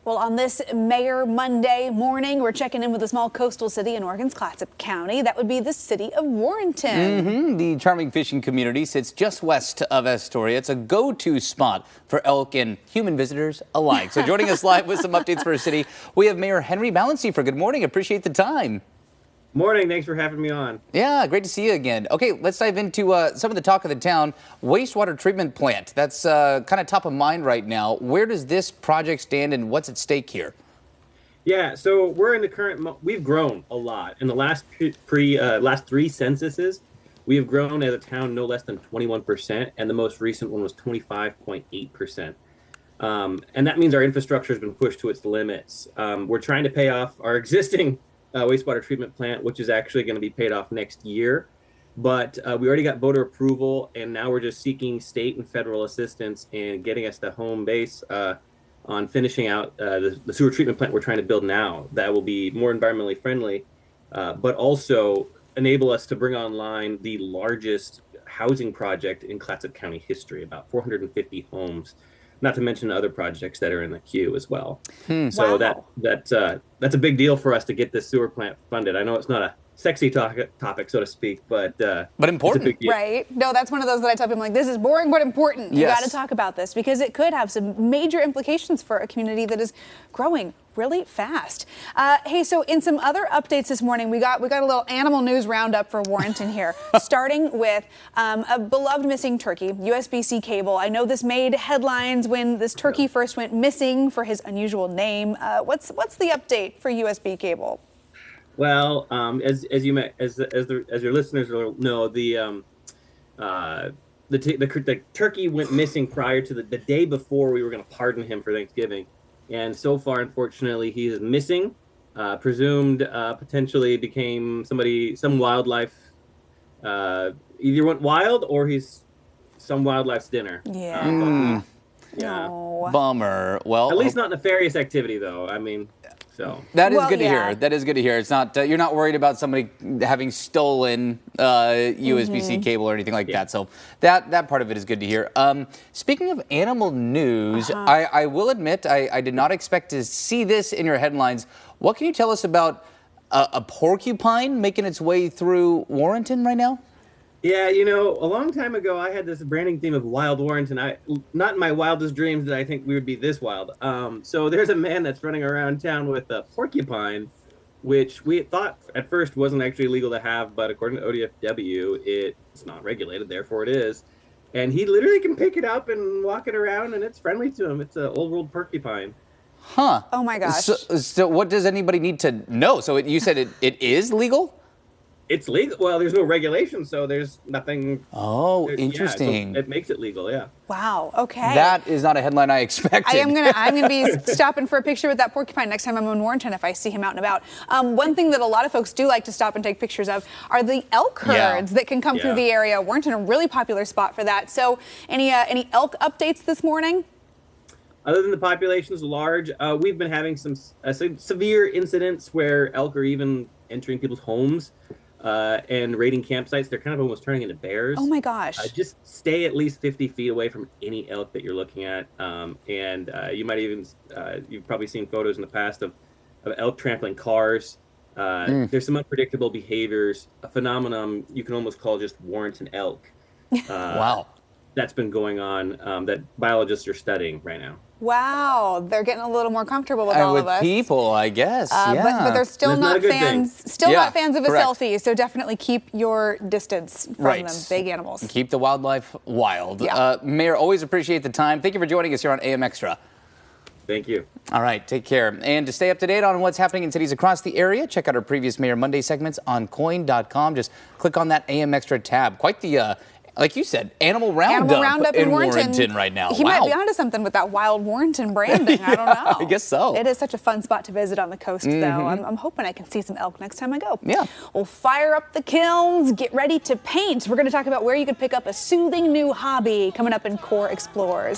Well, on this Mayor Monday morning, we're checking in with a small coastal city in Oregon's Clatsop County. That would be the city of Warrenton. The charming fishing community sits just west of Astoria. It's a go-to spot for elk and human visitors alike. So joining us live with some updates for our city, we have Mayor Henry Balancey. Good morning. Appreciate the time. Morning. Thanks for having me on. Yeah, great to see you again. Okay, let's dive into some of the talk of the town. Wastewater treatment plant. That's kind of top of mind right now. Where does this project stand and what's at stake here? Yeah, so we're in the current. We've grown a lot in the last last three censuses. We have grown as a town no less than 21%, and the most recent one was 25.8%. And that means our infrastructure has been pushed to its limits. We're trying to pay off our existing wastewater treatment plant, which is actually going to be paid off next year. But we already got voter approval, and now we're just seeking state and federal assistance in getting us to home base on finishing out the sewer treatment plant we're trying to build now. That will be more environmentally friendly, but also enable us to bring online the largest housing project in Clatsop County history, about 450 homes. Not to mention other projects that are in the queue as well. So Wow. that's a big deal for us to get this sewer plant funded. I know it's not a sexy topic, so to speak, but important. It's a big deal. Right? No, that's one of those that I tell people, like, this is boring but important. You Yes. got to talk about this because it could have some major implications for a community that is growing really fast. Hey, so in some other updates this morning, we got a little animal news roundup for Warrenton here, starting with a beloved missing turkey, USB-C cable. I know this made headlines when this turkey first went missing for his unusual name. What's the update for USB cable? Well, as your listeners will know, the turkey went missing prior to the day before we were going to pardon him for Thanksgiving, and so far, unfortunately, he is missing. Presumed potentially became some wildlife, either went wild or he's some wildlife's dinner. Yeah. Yeah. No. Bummer. Well, At least not nefarious activity, though. I mean, so. that is Well, good to yeah. hear. That is good to hear. It's not you're not worried about somebody having stolen USB-C cable or anything like that. So that part of it is good to hear. Speaking of animal news, I will admit I did not expect to see this in your headlines. What can you tell us about a porcupine making its way through Warrenton right now? Yeah, a long time ago, I had this branding theme of Wild Warrenton. Not in my wildest dreams did I think we would be this wild. So there's a man that's running around town with a porcupine, which we thought at first wasn't actually legal to have, but according to ODFW, it's not regulated, therefore it is. And he literally can pick it up and walk it around, and it's friendly to him. It's an old world porcupine. Huh. Oh my gosh. So what does anybody need to know? So you said it is legal? It's legal. Well, there's no regulation, so there's nothing. Oh, Yeah, so interesting. it makes it legal, yeah. Wow. Okay. That is not a headline I expected. I'm gonna be stopping for a picture with that porcupine next time I'm in Warrenton if I see him out and about. One thing that a lot of folks do like to stop and take pictures of are the elk herds that can come through the area. Warrenton, a really popular spot for that. So any elk updates this morning? Other than the population is large, we've been having some severe incidents where elk are even entering people's homes and raiding campsites. They're kind of almost turning into bears. Oh my gosh. Just stay at least 50 feet away from any elk that you're looking at. You might even, you've probably seen photos in the past of elk trampling cars. There's some unpredictable behaviors, a phenomenon you can almost call just Warrenton elk. Wow. That's been going on that biologists are studying right now. Wow, they're getting a little more comfortable with all with of us. people, I guess. But they're still That's not a not good thing. fans. Still Yeah, not fans of a correct. selfie. So definitely keep your distance from them, big animals. Keep the wildlife wild. Yeah. Mayor, always appreciate the time. Thank you for joining us here on AM Extra. Thank you. All right, take care. And to stay up to date on what's happening in cities across the area, check out our previous Mayor Monday segments on coin.com. Just click on that AM Extra tab. Quite the, like you said, animal roundup in Warrenton right now. He might be onto something with that Wild Warrenton branding. I don't know. I guess so. It is such a fun spot to visit on the coast, though. I'm hoping I can see some elk next time I go. Yeah. Well, fire up the kilns, get ready to paint. We're going to talk about where you could pick up a soothing new hobby coming up in Core Explorers.